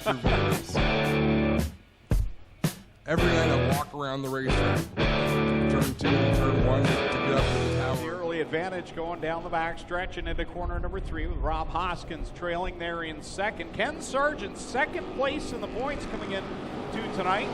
through Vegas. Every night I walk around the racetrack, turn 2 and turn 1 to get up to the tower. The early advantage going down the back stretch and into corner number 3 with Rob Hoskins trailing there in second. Ken Sargent, second place in the points coming in to tonight.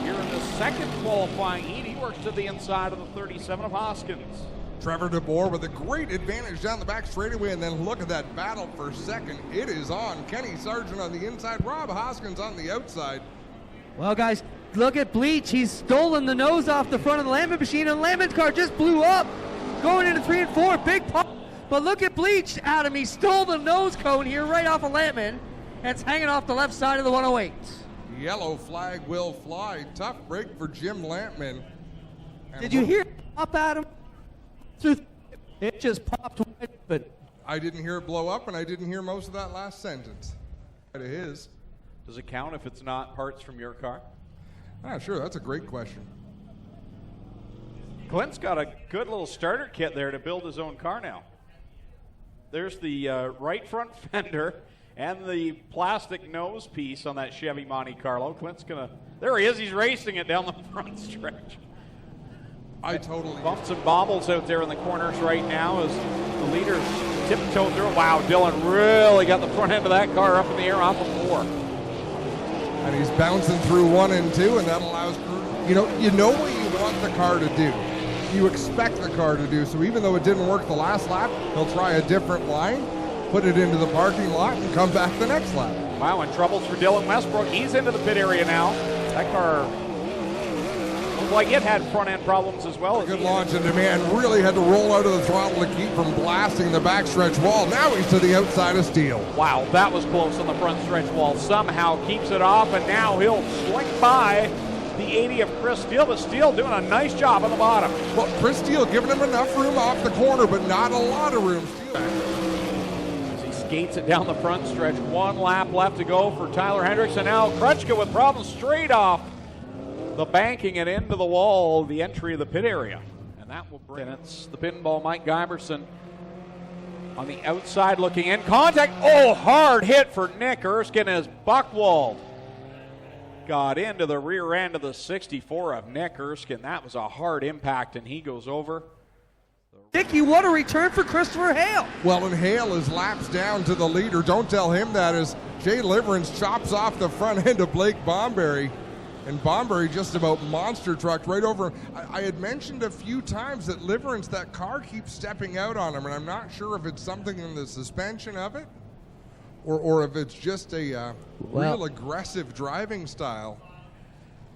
Here in the second qualifying heat, he works to the inside of the 37 of Hoskins. Trevor DeBoer with a great advantage down the back straightaway, and then look at that battle for second. It is on. Kenny Sargent on the inside, Rob Hoskins on the outside. Well, guys, look at Bleach. He's stolen the nose off the front of the Landman machine, and Landman's car just blew up. Going into 3 and 4, big pop. But look at Bleach, Adam. He stole the nose cone here right off of Landman. And it's hanging off the left side of the 108. Yellow flag will fly. Tough break for Jim Lampman. Did you hear it pop, Adam? It just popped wide open. I didn't hear it blow up, and I didn't hear most of that last sentence. It is. Does it count if it's not parts from your car? Sure, that's a great question. Clint's got a good little starter kit there to build his own car now. There's the right front fender and the plastic nose piece on that Chevy Monte Carlo. Clint's gonna, there he is, he's racing it down the front stretch. I totally bumps and bobbles out there in the corners right now as the leaders tiptoe through. Wow, Dylan really got the front end of that car up in the air off of 4. And he's bouncing through 1 and 2, and that allows, you know what you want the car to do. You expect the car to do, so even though it didn't work the last lap, he'll try a different line, put it into the parking lot, and come back the next lap. Wow, and troubles for Dylan Westbrook. He's into the pit area now. That car looked like it had front-end problems as well. Good launch, and the man really had to roll out of the throttle to keep from blasting the backstretch wall. Now he's to the outside of Steele. Wow, that was close on the front stretch wall. Somehow keeps it off, and now he'll swing by the 80 of Chris Steele, but Steele doing a nice job on the bottom. Well, Chris Steele giving him enough room off the corner, but not a lot of room. As he skates it down the front stretch, 1 lap left to go for Tyler Hendricks, and now Krutchka with problems straight off the banking and into the wall, the entry of the pit area. And that will bring, and it's the pinball Mike Giberson on the outside looking in. Contact, oh, hard hit for Nick Erskine as Buchwald got into the rear end of the 64 of Nick Erskine. That was a hard impact, and he goes over. Dickie, what a return for Christopher Hale. Well, and Hale is laps down to the leader. Don't tell him that, as Jay Liverance chops off the front end of Blake Bomberry. And Bomberry just about monster trucked right over. I had mentioned a few times that Liverance, that car keeps stepping out on him, and I'm not sure if it's something in the suspension of it or if it's just a real aggressive driving style.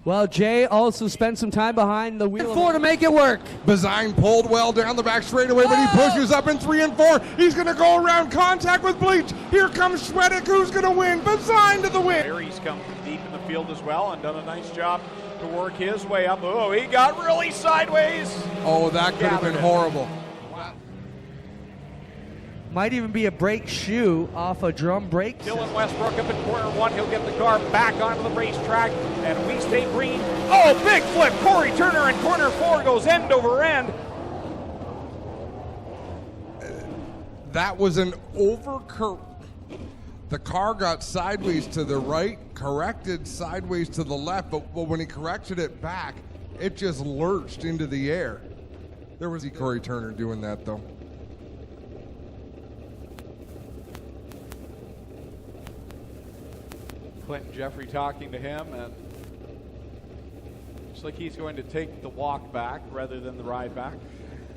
Well, Jay also spent some time behind the wheel 4 to make it work. Bazine pulled well down the back straightaway, but he pushes up in 3 and 4. He's going to go around contact with Bleach. Here comes Schwedick, who's going to win. Bazine to the win. Barry's come from deep in the field as well and done a nice job to work his way up. Oh, he got really sideways. Oh, that could have been horrible. Wow. Might even be a brake shoe off a drum brake. Dylan Westbrook up in corner 1. He'll get the car back onto the racetrack, and we stay green. Oh, big flip. Corey Turner in corner 4 goes end over end. That was an the car got sideways to the right, corrected sideways to the left, but when he corrected it back, it just lurched into the air. There was Corey Turner doing that, though. Clinton Jeffrey talking to him, and looks like he's going to take the walk back rather than the ride back.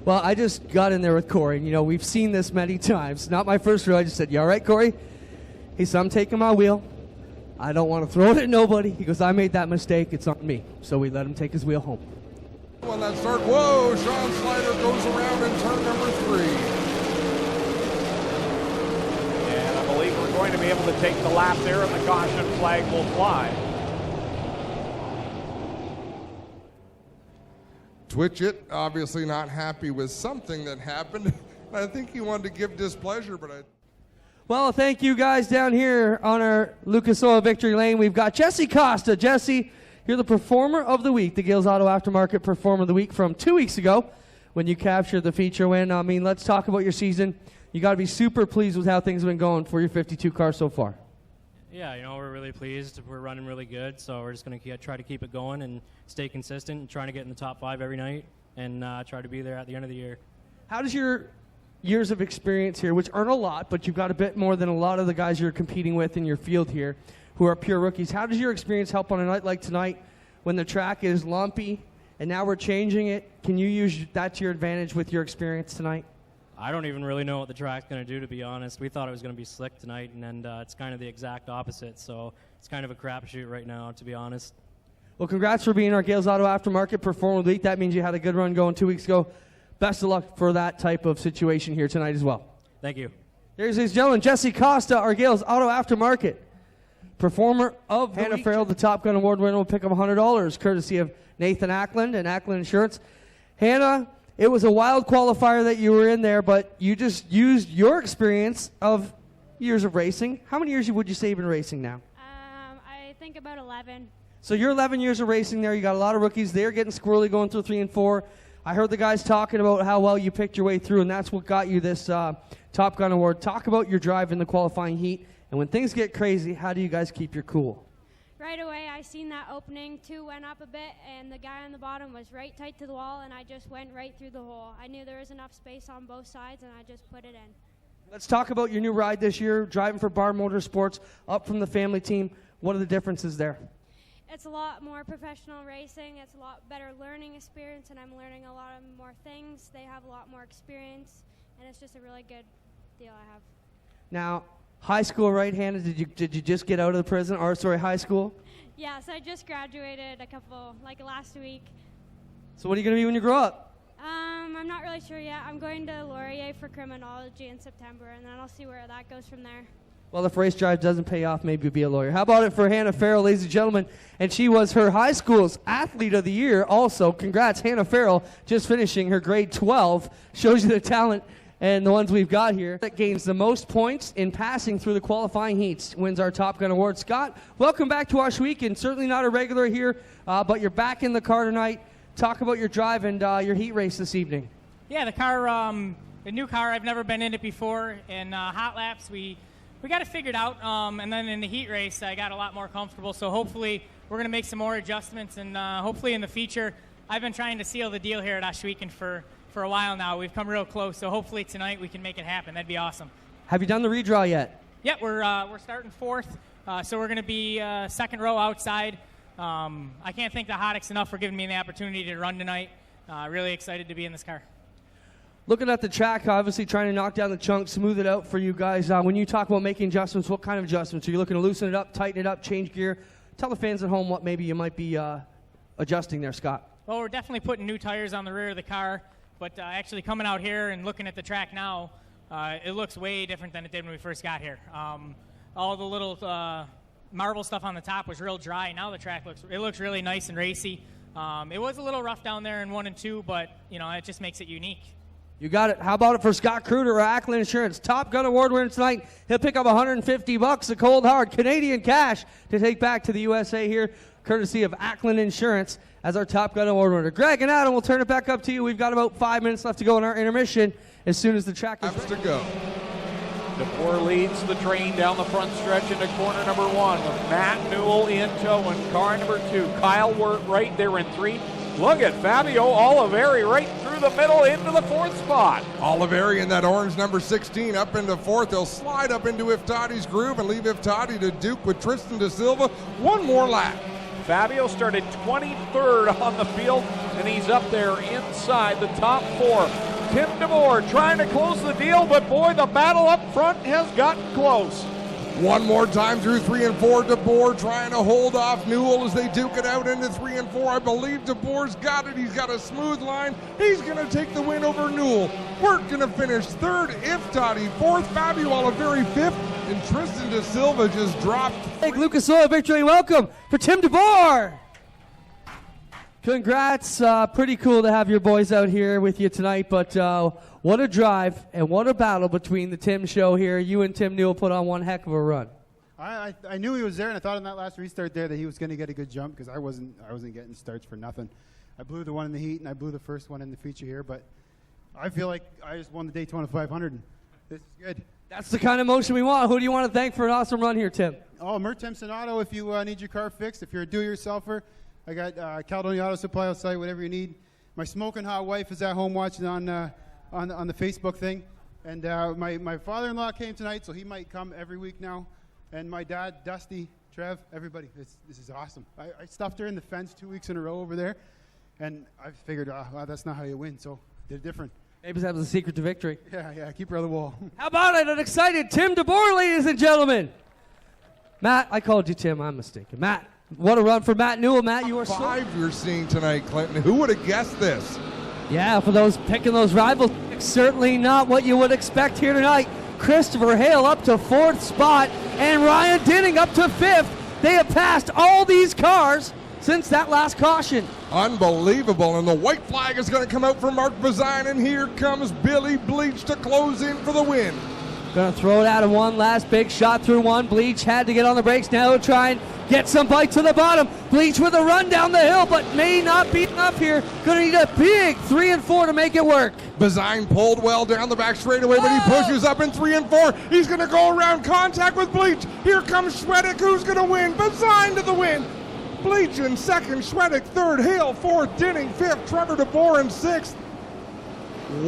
Well, I just got in there with Corey. You know, we've seen this many times. Not my first row. I just said, "You all right, Corey?" He said, "I'm taking my wheel. I don't want to throw it at nobody." He goes, "I made that mistake. It's on me." So we let him take his wheel home. On that start, whoa, Sean Slider goes around in turn number 3. And I believe we're going to be able to take the lap there, and the caution flag will fly. Twitchett obviously not happy with something that happened. I think he wanted to give displeasure, but Well, thank you guys down here on our Lucas Oil Victory Lane. We've got Jesse Costa. Jesse, you're the Performer of the Week, the Gales Auto Aftermarket Performer of the Week from 2 weeks ago when you captured the feature win. I mean, let's talk about your season. You got to be super pleased with how things have been going for your 52 car so far. Yeah, we're really pleased. We're running really good, so we're just going to try to keep it going and stay consistent and trying to get in the top 5 every night and try to be there at the end of the year. How does your years of experience here, which aren't a lot, but you've got a bit more than a lot of the guys you're competing with in your field here who are pure rookies, how does your experience help on a night like tonight when the track is lumpy and now we're changing it? Can you use that to your advantage with your experience tonight? I don't even really know what the track's going to do, to be honest. We thought it was going to be slick tonight, and it's kind of the exact opposite, so it's kind of a crapshoot right now, to be honest. Well, congrats for being our Gales Auto Aftermarket Performer of the Week. That means you had a good run going 2 weeks ago. Best of luck for that type of situation here tonight as well. Thank you. Here's, ladies and gentlemen, Jesse Costa, our Gales Auto Aftermarket Performer of the Week. Hannah Farrell, the Top Gun Award winner, will pick up $100, courtesy of Nathan Ackland and Ackland Insurance. Hannah, it was a wild qualifier that you were in there, but you just used your experience of years of racing. How many years would you say you've been racing now? I think about 11. So you're 11 years of racing there. You got a lot of rookies. They're getting squirrely going through 3 and 4. I heard the guys talking about how well you picked your way through, and that's what got you this Top Gun Award. Talk about your drive in the qualifying heat, and when things get crazy, how do you guys keep your cool? Right away, I seen that opening. 2 went up a bit, and the guy on the bottom was right tight to the wall, and I just went right through the hole. I knew there was enough space on both sides, and I just put it in. Let's talk about your new ride this year, driving for Bar Motorsports, up from the family team. What are the differences there? It's a lot more professional racing. It's a lot better learning experience, and I'm learning a lot of more things. They have a lot more experience, and it's just a really good deal I have. Now, high school right-handed, did you just get out of the prison, or sorry, high school? Yes, I just graduated last week. So what are you going to be when you grow up? I'm not really sure yet. I'm going to Laurier for criminology in September, and then I'll see where that goes from there. Well, if race drive doesn't pay off, maybe you'll be a lawyer. How about it for Hannah Farrell, ladies and gentlemen? And she was her high school's Athlete of the Year also. Congrats, Hannah Farrell, just finishing her grade 12. Shows you the talent and the ones we've got here. That gains the most points in passing through the qualifying heats wins our Top Gun Award. Scott, welcome back to Ohsweken. Certainly not a regular here, but you're back in the car tonight. Talk about your drive and your heat race this evening. Yeah, the car, the new car, I've never been in it before. In hot laps, we got it figured out, and then in the heat race, I got a lot more comfortable. So hopefully we're going to make some more adjustments, and hopefully in the feature, I've been trying to seal the deal here at Ohsweken for a while now. We've come real close, so hopefully tonight we can make it happen. That'd be awesome. Have you done the redraw yet? Yeah, we're starting 4th, so we're going to be 2nd row outside. I can't thank the Hottix enough for giving me the opportunity to run tonight. Really excited to be in this car. Looking at the track, obviously trying to knock down the chunks, smooth it out for you guys. When you talk about making adjustments, what kind of adjustments? Are you looking to loosen it up, tighten it up, change gear? Tell the fans at home what maybe you might be adjusting there, Scott. Well, we're definitely putting new tires on the rear of the car, but actually coming out here and looking at the track now, it looks way different than it did when we first got here. All the little marble stuff on the top was real dry. Now the track looks really nice and racy. It was a little rough down there in 1 and 2, but it just makes it unique. You got it. How about it for Scott Kruder, Ackland Insurance, Top Gun Award winner tonight? He'll pick up $150, a cold hard Canadian cash to take back to the USA here, courtesy of Ackland Insurance as our Top Gun Award winner. Greg and Adam, we'll turn it back up to you. We've got about 5 minutes left to go in our intermission as soon as the track is Laps to go. DeBoer leads the train down the front stretch into corner number 1 with Matt Newell in tow and car number 2. Kyle Wirt right there in 3. Look at Fabio Oliveri right through the middle into the 4th spot. Oliveri in that orange number 16 up into 4th. He'll slide up into Iftati's groove and leave Iftati to Duke with Tristan Da Silva. One more lap. Fabio started 23rd on the field, and he's up there inside the top 4. Tim DeBoer trying to close the deal, but boy, the battle up front has gotten close. One more time through 3 and 4. DeBoer trying to hold off Newell as they duke it out into 3 and 4. I believe DeBoer's got it. He's got a smooth line. He's going to take the win over Newell. We're going to finish 3rd, Iftati 4th, Fabio Oliveri 5th, and Tristan Da Silva just dropped. Thank Lucas Oil victory. Welcome for Tim DeBoer. Congrats. Pretty cool to have your boys out here with you tonight, but what a drive and what a battle between the Tim show here. You and Tim Newell put on one heck of a run. I knew he was there, and I thought in that last restart there that he was going to get a good jump because I wasn't getting starts for nothing. I blew the one in the heat, and I blew the first one in the feature here, but I feel like I just won the Daytona 500. This is good. That's the kind of motion we want. Who do you want to thank for an awesome run here, Tim? Mertemson Auto if you need your car fixed. If you're a do-yourselfer, I got Caledonia Auto Supply outside, whatever you need. My smoking hot wife is at home watching on the Facebook thing. And my father-in-law came tonight, so he might come every week now. And my dad, Dusty, Trev, everybody. This is awesome. I stuffed her in the fence 2 weeks in a row over there. And I figured, wow, that's not how you win, so did it different. Maybe that was the secret to victory. Yeah, keep her on the wall. How about it? An excited Tim DeBoer, ladies and gentlemen. Matt, I called you Tim. I'm mistaken. Matt, what a run for Matt Newell. Matt, you are five you're seeing tonight, Clinton. Who would have guessed this? Yeah, for those picking those rivals, certainly not what you would expect here tonight. Christopher Hale up to 4th spot, and Ryan Dinning up to 5th. They have passed all these cars since that last caution. Unbelievable, and the white flag is going to come out for Mark Bazine, and here comes Billy Bleach to close in for the win. Going to throw it out of one last big shot through one. Bleach had to get on the brakes. Now he'll try and get some bite to the bottom. Bleach with a run down the hill, but may not be enough here. Going to need a big 3 and 4 to make it work. Bazine pulled well down the back straightaway, but he pushes up in 3 and 4. He's going to go around contact with Bleach. Here comes Schwedick, who's going to win. Bazine to the win. Bleach in 2nd, Schwedick 3rd, Hale 4th, Dinning 5th, Trevor DeBoer in 6th.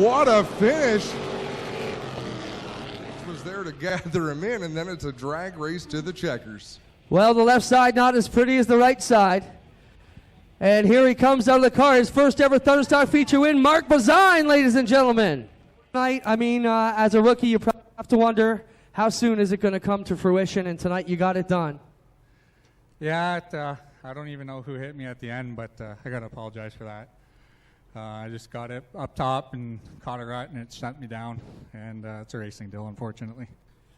What a finish. Was there to gather him in, and then it's a drag race to the checkers. Well, the left side not as pretty as the right side. And here he comes out of the car, his first ever Thunderstar feature win, Mark Bazine, ladies and gentlemen. Tonight, as a rookie, you probably have to wonder how soon is it going to come to fruition, and tonight you got it done. Yeah, I don't even know who hit me at the end, but I got to apologize for that. I just got it up top and caught a rut, and it shut me down. And it's a racing deal, unfortunately.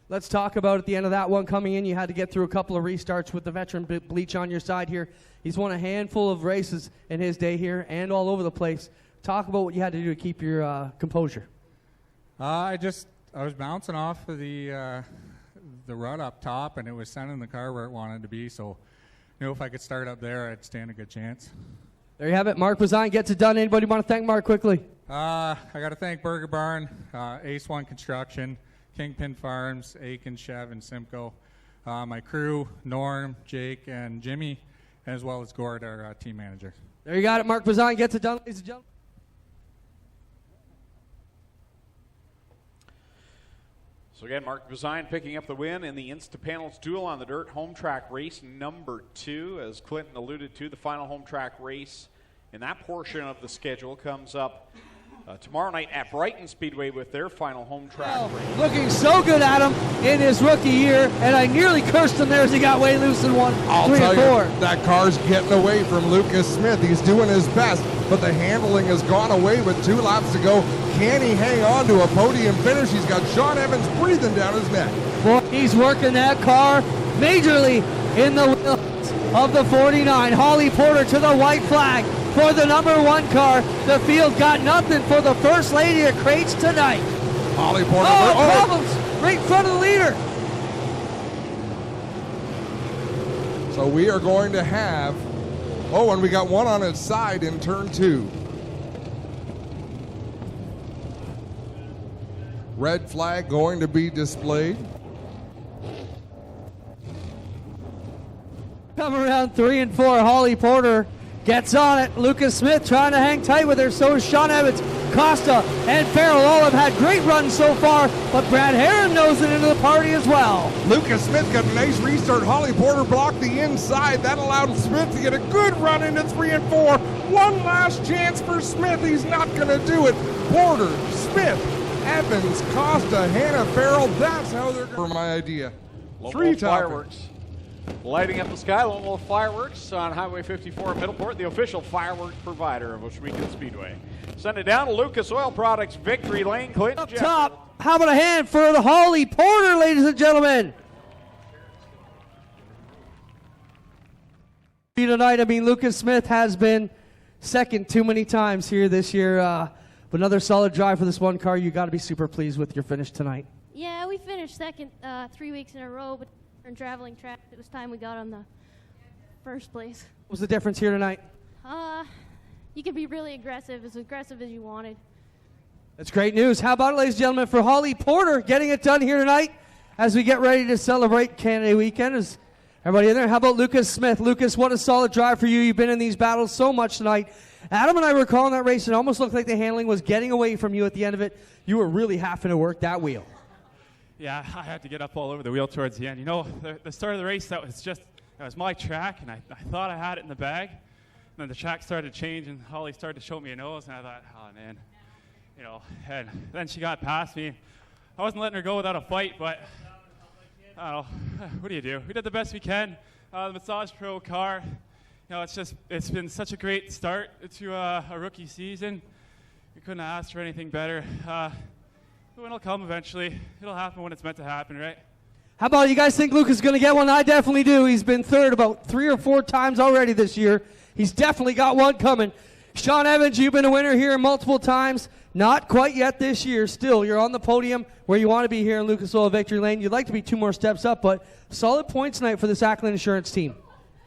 Let's talk about at the end of that one coming in. You had to get through a couple of restarts with the veteran Bleach on your side here. He's won a handful of races in his day here and all over the place. Talk about what you had to do to keep your composure. I was bouncing off of the rut up top, and it was sending the car where it wanted to be. So, if I could start up there, I'd stand a good chance. There you have it. Mark Bazine gets it done. Anybody want to thank Mark quickly? I got to thank Burger Barn, Ace One Construction, Kingpin Farms, Aiken, Chev, and Simcoe. My crew, Norm, Jake, and Jimmy, as well as Gord, our team manager. There you got it. Mark Bazine gets it done, ladies and gentlemen. So again, Mark Bazine picking up the win in the Instapanels Duel on the Dirt home track race number 2. As Clinton alluded to, the final home track race in that portion of the schedule comes up tomorrow night at Brighton Speedway with their final home track race. Looking so good at him in his rookie year, and I nearly cursed him there as he got way loose in 1, 3, and 4. That car's getting away from Lucas Smith. He's doing his best, but the handling has gone away with 2 laps to go. Can he hang on to a podium finish? He's got Sean Evans breathing down his neck. Boy, he's working that car majorly in the wheels of the 49. Holly Porter to the white flag for the number 1 car. The field got nothing for the First Lady of Crates tonight. Holly Porter. Problems right in front of the leader. So we are going to have, and we got one on its side in turn 2. Red flag going to be displayed. Come around 3 and 4. Holly Porter gets on it. Lucas Smith trying to hang tight with her. So is Sean Evans. Costa and Farrell all have had great runs so far, but Brad Heron knows it into the party as well. Lucas Smith got a nice restart. Holly Porter blocked the inside. That allowed Smith to get a good run into 3 and 4. One last chance for Smith. He's not going to do it. Porter, Smith, Evans, Costa, Hannah, Farrell. That's how they're going to. For my idea. Lone 3 Wolf Fireworks. Lighting up the sky, Lone Wolf Fireworks on Highway 54 Middleport, the official fireworks provider of Ohsweken Speedway. Send it down to Lucas Oil Products, Victory Lane, Clinton. Up top, how about a hand for the Holly Porter, ladies and gentlemen? Tonight, Lucas Smith has been second too many times here this year. But another solid drive for this one car. You got to be super pleased with your finish tonight. Yeah, we finished second 3 weeks in a row, but in traveling track, it was time we got on the first place. What was the difference here tonight? You could be really aggressive as you wanted. That's great news. How about it, ladies and gentlemen, for Holly Porter getting it done here tonight as we get ready to celebrate Canada Weekend. As Everybody in there? How about Lucas Smith? Lucas, what a solid drive for you. You've been in these battles so much tonight. Adam and I were calling that race, and it almost looked like the handling was getting away from you at the end of it. You were really having to work that wheel. Yeah, I had to get up all over the wheel towards the end. You know, the start of the race, that was my track, and I thought I had it in the bag. And then the track started to change, and Holly started to show me a nose, and I thought, oh, man. You know, and then she got past me. I wasn't letting her go without a fight, but I don't know. What do you do? We did the best we can. The Massage Pro car, you know, it's been such a great start to a rookie season. We couldn't ask for anything better. The win will come eventually. It'll happen when it's meant to happen, right? How about you guys think Lucas is going to get one? I definitely do. He's been third about 3 or 4 times already this year. He's definitely got one coming. Sean Evans, you've been a winner here multiple times. Not quite yet this year. Still, you're on the podium where you want to be here in Lucas Oil Victory Lane. You'd like to be 2 more steps up, but solid points tonight for this Ackland Insurance team.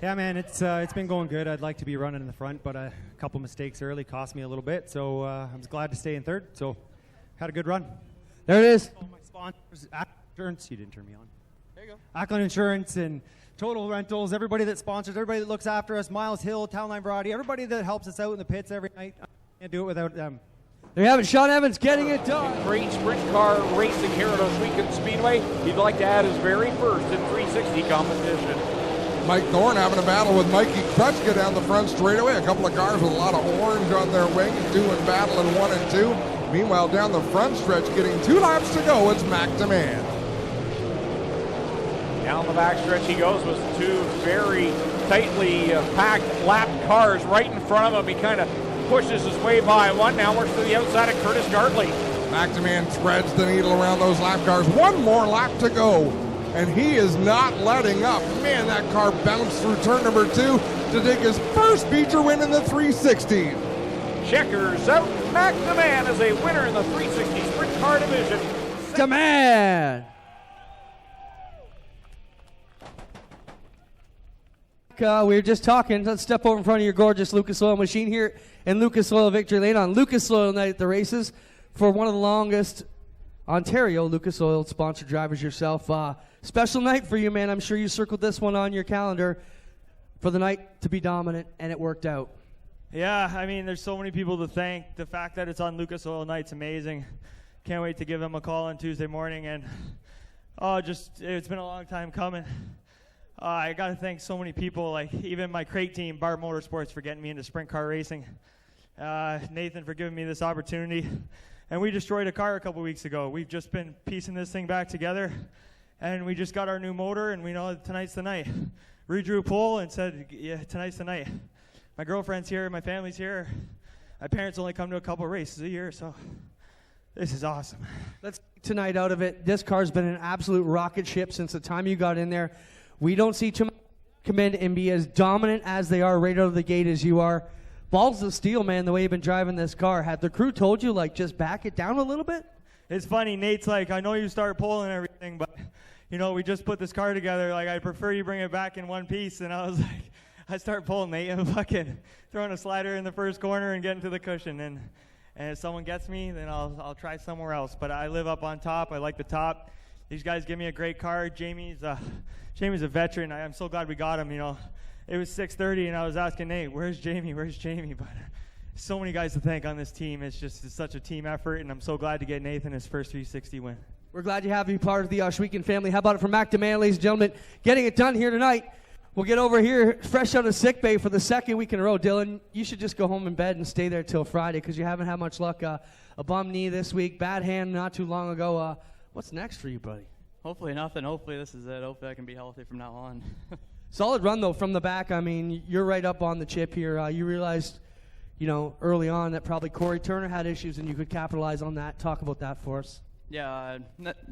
Yeah, man, it's been going good. I'd like to be running in the front, but a couple mistakes early cost me a little bit, so I was glad to stay in third. So, had a good run. There it is. All my sponsors, Ackland Insurance, you didn't turn me on. There you go. Ackland Insurance and Total Rentals, everybody that sponsors, everybody that looks after us, Miles Hill, Town Line Variety, everybody that helps us out in the pits every night. I can't do it without them. There you have it, Sean Evans getting it done. Great sprint car racing here at Ohsweken Speedway. He'd like to add his very first in 360 competition. Mike Thorne having a battle with Mikey Krutchka down the front straightaway. A couple of cars with a lot of orange on their wings, doing battle in 1 and 2. Meanwhile, down the front stretch, getting 2 laps to go, it's Mac Demand. Down the back stretch he goes with 2 very tightly packed lap cars right in front of him. He kind of pushes his way by one, now works to the outside of Curtis Gartley. Mac Demand threads the needle around those lap cars. 1 more lap to go, and he is not letting up. Man, that car bounced through turn number 2 to take his first feature win in the 360. Checkers out. Mac Demand is a winner in the 360 sprint car division. Demand. We were just talking. Let's step over in front of your gorgeous Lucas Oil machine here in Lucas Oil Victory Lane on Lucas Oil Night at the races for one of the longest Ontario Lucas Oil sponsored drivers yourself. Special night for you, man. I'm sure you circled this one on your calendar for the night to be dominant, and it worked out. Yeah, I mean, there's so many people to thank. The fact that it's on Lucas Oil Night's amazing. Can't wait to give them a call on Tuesday morning, and it's been a long time coming. I got to thank so many people, like even my crate team, Bar Motorsports, for getting me into sprint car racing. Nathan for giving me this opportunity. And we destroyed a car a couple weeks ago. We've just been piecing this thing back together, and we just got our new motor, and we know tonight's the night. Redrew a poll and said, yeah, tonight's the night. My girlfriend's here, my family's here. My parents only come to a couple races a year, so this is awesome. Let's get tonight out of it. This car's been an absolute rocket ship since the time you got in there. We don't see too much come in and be as dominant as they are right out of the gate as you are. Balls of steel, man, the way you've been driving this car. Had the crew told you, like, just back it down a little bit? It's funny. Nate's like, I know you start pulling and everything, but, you know, we just put this car together. Like, I prefer you bring it back in one piece. And I was like, I start pulling, Nate, and fucking throwing a slider in the first corner and getting to the cushion. And if someone gets me, then I'll try somewhere else. But I live up on top. I like the top. These guys give me a great car. Jamie's a veteran. I'm so glad we got him, you know. It was 6:30, and I was asking Nate, where's Jamie? But so many guys to thank on this team. It's such a team effort, and I'm so glad to get Nathan his first 360 win. We're glad to have you part of the Ohsweken family. How about it for Mac Demand, ladies and gentlemen? Getting it done here tonight. We'll get over here fresh out of sick bay for the second week in a row. Dylan, you should just go home in bed and stay there till Friday because you haven't had much luck. A bum knee this week, bad hand not too long ago. What's next for you, buddy? Hopefully nothing. Hopefully this is it. Hopefully I can be healthy from now on. Solid run, though, from the back. I mean, you're right up on the chip here. You realized, you know, early on that probably Corey Turner had issues and you could capitalize on that. Talk about that for us. Yeah,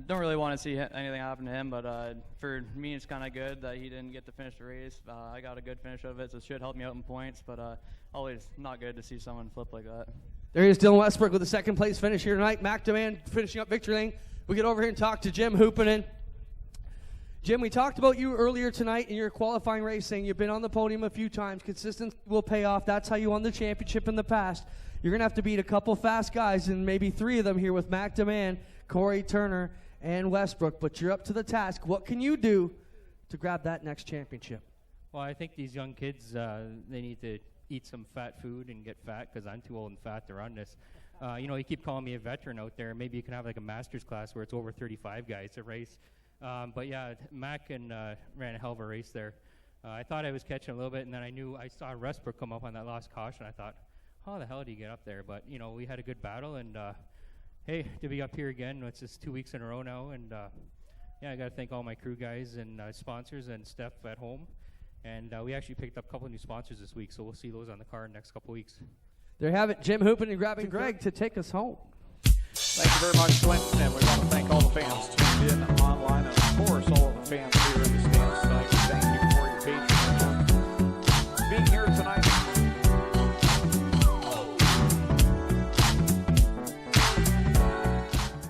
don't really want to see anything happen to him, but for me it's kind of good that he didn't get to finish the race. I got a good finish of it, so it should help me out in points, but always not good to see someone flip like that. There he is, Dylan Westbrook with a second place finish here tonight. Mac Demand finishing up victory lane. We get over here and talk to Jim Hoopinen. Jim, we talked about you earlier tonight in your qualifying race, saying you've been on the podium a few times. Consistency will pay off. That's how you won the championship in the past. You're going to have to beat a couple fast guys, and maybe 3 of them here with Mac Demand, Corey Turner, and Westbrook. But you're up to the task. What can you do to grab that next championship? Well, I think these young kids, they need to eat some fat food and get fat because I'm too old and fat to run this. You keep calling me a veteran out there. Maybe you can have like a master's class where it's over 35 guys to race. But yeah, Mac ran a hell of a race there. I thought I was catching a little bit, and then I saw Westbrook come up on that last caution. I thought, how the hell did he get up there? But, we had a good battle, and hey, to be up here again, it's just 2 weeks in a row now, and I got to thank all my crew guys and sponsors and Steph at home. And we actually picked up a couple of new sponsors this week, so we'll see those on the car in the next couple weeks. There you have it, Jim Hoopin and grabbing Greg to take us home. Thank you very much, Clinton, and we want to thank all the fans tuned in online, and of course all of the fans here in the stands tonight. Thank you for your patience being here tonight.